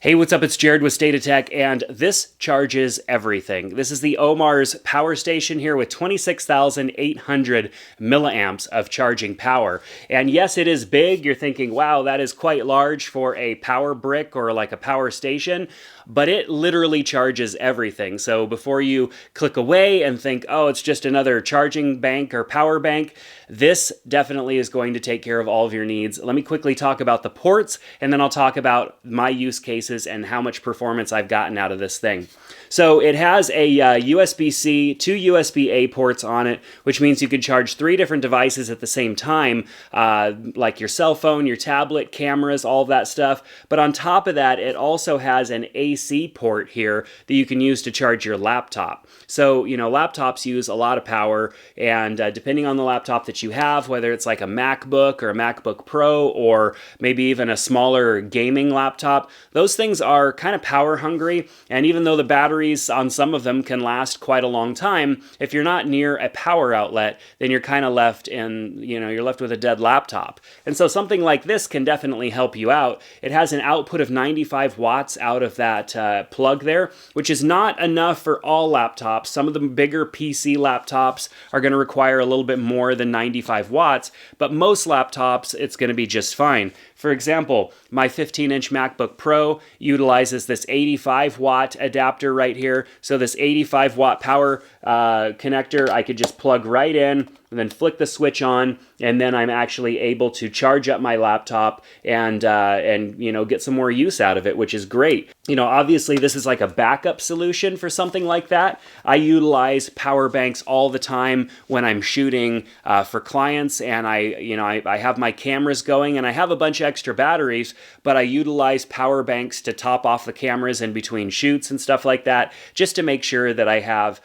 Hey, what's up? It's Jared with State of Tech, and this charges everything. This is the Omars power station here with 26,800 milliamps of charging power. And yes, it is big. You're thinking, wow, that is quite large for a power brick or like a power station, but it literally charges everything. So before you click away and think, oh, it's just another charging bank or power bank, this definitely is going to take care of all of your needs. Let me quickly talk about the ports, and then I'll talk about my use cases and how much performance I've gotten out of this thing. So it has a USB-C, two USB-A ports on it, which means you can charge 3 different devices at the same time, like your cell phone, your tablet, cameras, all of that stuff. But on top of that, it also has an AC port here that you can use to charge your laptop. So, you know, laptops use a lot of power, and depending on the laptop that you have, whether it's like a MacBook or a MacBook Pro or maybe even a smaller gaming laptop, those things are kind of power hungry. And even though the batteries on some of them can last quite a long time, if you're not near a power outlet, then you're kind of left in, you're left with a dead laptop. And so something like this can definitely help you out. It has an output of 95 watts out of that plug there, which is not enough for all laptops. Some of the bigger PC laptops are going to require a little bit more than 95 watts, but most laptops, it's going to be just fine. For example, my 15-inch MacBook Pro utilizes this 85 watt adapter right here. So this 85 watt power connector, I could just plug right in and then flick the switch on, and then I'm actually able to charge up my laptop and get some more use out of it, which is great. Obviously this is like a backup solution for something like that. I utilize power banks all the time when I'm shooting for clients, and I have my cameras going, and I have a bunch of extra batteries, but I utilize power banks to top off the cameras in between shoots and stuff like that, just to make sure that I have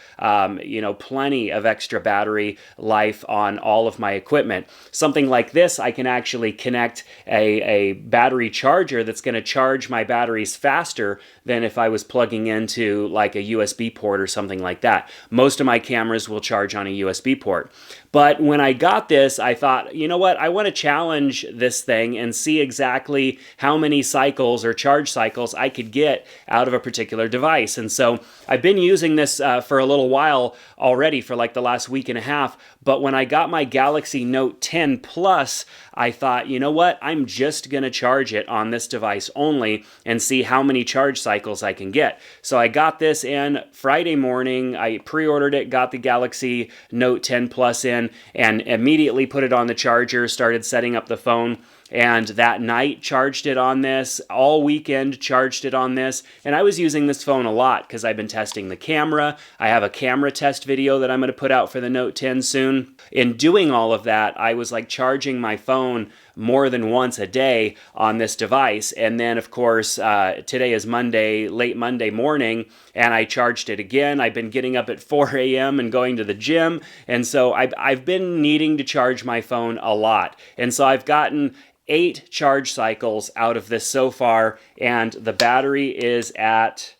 plenty of extra battery life on all of my equipment. Something like this, I can actually connect a battery charger that's going to charge my batteries faster than if I was plugging into like a USB port or something like that. Most of my cameras will charge on a USB port. But when I got this, I thought, you know what, I want to challenge this thing and see exactly how many cycles or charge cycles I could get out of a particular device. And so I've been using this for a little while already, for like the last week and a half. But when I got my Galaxy Note 10 Plus, I thought, you know what, I'm just going to charge it on this device only and see how many charge cycles I can get. So I got this in Friday morning. I pre-ordered it, got the Galaxy Note 10 Plus in, and immediately put it on the charger, started setting up the phone. And that night charged it on this, all weekend charged it on this, and I was using this phone a lot because I've been testing the camera. I have a camera test video that I'm going to put out for the Note 10 soon. In doing all of that, I was like charging my phone more than once a day on this device. And then, of course, today is Monday, late Monday morning, and I charged it again. I've been getting up at 4 a.m. and going to the gym, and so I've been needing to charge my phone a lot. And so I've gotten 8 charge cycles out of this so far, and the battery is at,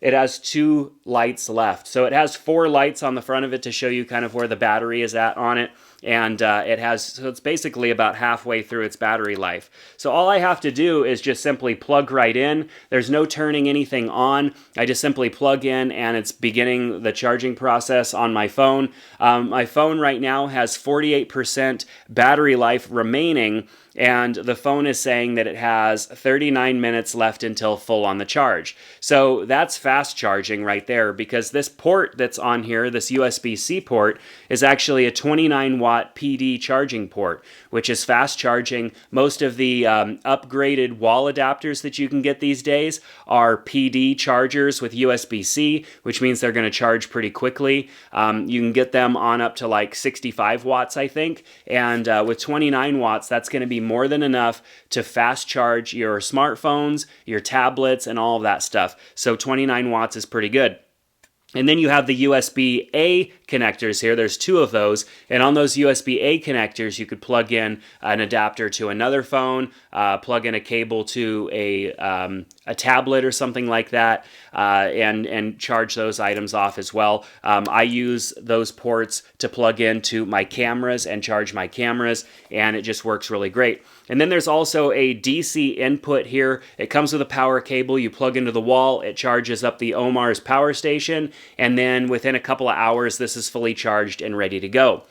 it has 2 lights left. So it has 4 lights on the front of it to show you kind of where the battery is at on it. And so it's basically about halfway through its battery life. So all I have to do is just simply plug right in. There's no turning anything on. I just simply plug in, and it's beginning the charging process on my phone. My phone right now has 48% battery life remaining, and the phone is saying that it has 39 minutes left until full on the charge. So that's fast charging right there, because this port that's on here, this USB-C port, is actually a 29 watt PD charging port, which is fast charging. Most of the upgraded wall adapters that you can get these days are PD chargers with USB-C, which means they're going to charge pretty quickly. You can get them on up to like 65 watts, I think, and with 29 watts, that's going to be more than enough to fast charge your smartphones, your tablets, and all of that stuff. So 29 watts is pretty good. And then you have the USB-A connectors here. There's two of those, and on those USB-A connectors, you could plug in an adapter to another phone, plug in a cable to a tablet or something like that, and charge those items off as well. I use those ports to plug into my cameras and charge my cameras, and it just works really great. And then there's also a DC input here. It comes with a power cable. You plug into the wall, it charges up the Omars power station, and then within a couple of hours, this is fully charged and ready to go.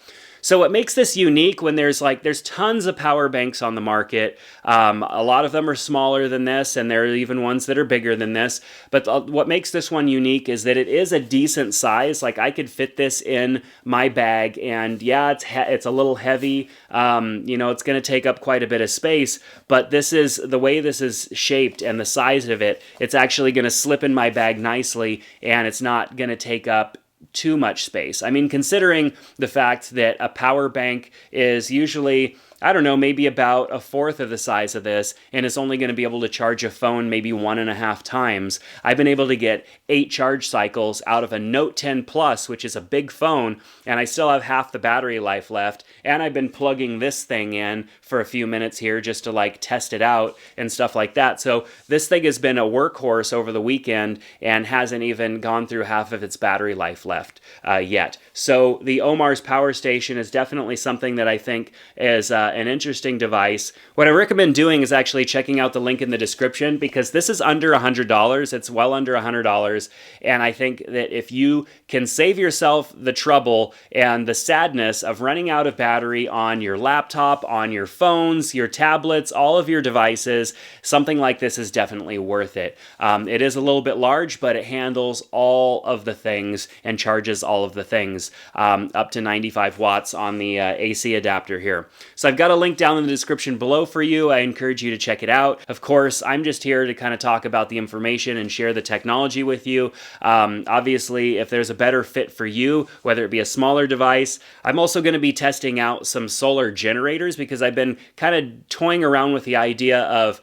So what makes this unique when there's tons of power banks on the market. A lot of them are smaller than this, and there are even ones that are bigger than this. But what makes this one unique is that it is a decent size. Like, I could fit this in my bag, and yeah, it's a little heavy. It's going to take up quite a bit of space. But this is the way this is shaped and the size of it. It's actually going to slip in my bag nicely, and it's not going to take up too much space. I mean, considering the fact that a power bank is usually, I don't know, maybe about a fourth of the size of this, and it's only going to be able to charge a phone maybe 1.5 times. I've been able to get 8 charge cycles out of a Note 10 Plus, which is a big phone, and I still have half the battery life left, and I've been plugging this thing in for a few minutes here just to test it out and stuff like that. So this thing has been a workhorse over the weekend and hasn't even gone through half of its battery life left yet. So the Omars Power Station is definitely something that I think is an interesting device. What I recommend doing is actually checking out the link in the description, because this is under $100. It's well under $100, and I think that if you can save yourself the trouble and the sadness of running out of battery on your laptop, on your phones, your tablets, all of your devices, something like this is definitely worth it. It is a little bit large, but it handles all of the things and charges all of the things, up to 95 watts on the AC adapter here. So I've got a link down in the description below for you. I encourage you to check it out. Of course, I'm just here to kind of talk about the information and share the technology with you. Obviously, if there's a better fit for you, whether it be a smaller device, I'm also going to be testing out some solar generators, because I've been kind of toying around with the idea of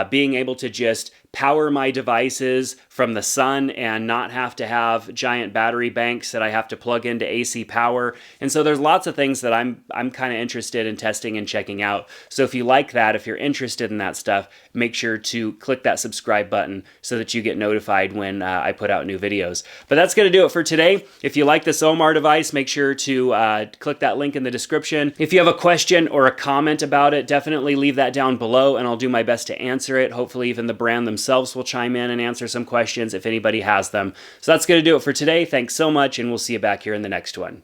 being able to just power my devices from the sun and not have to have giant battery banks that I have to plug into AC power. And so there's lots of things that I'm kind of interested in testing and checking out. So if you like that, if you're interested in that stuff, make sure to click that subscribe button so that you get notified when I put out new videos. But that's going to do it for today. If you like this Omar device, make sure to click that link in the description. If you have a question or a comment about it, definitely leave that down below, and I'll do my best to answer it. Hopefully even the brand themselves will chime in and answer some questions if anybody has them. So that's going to do it for today. Thanks so much, and we'll see you back here in the next one.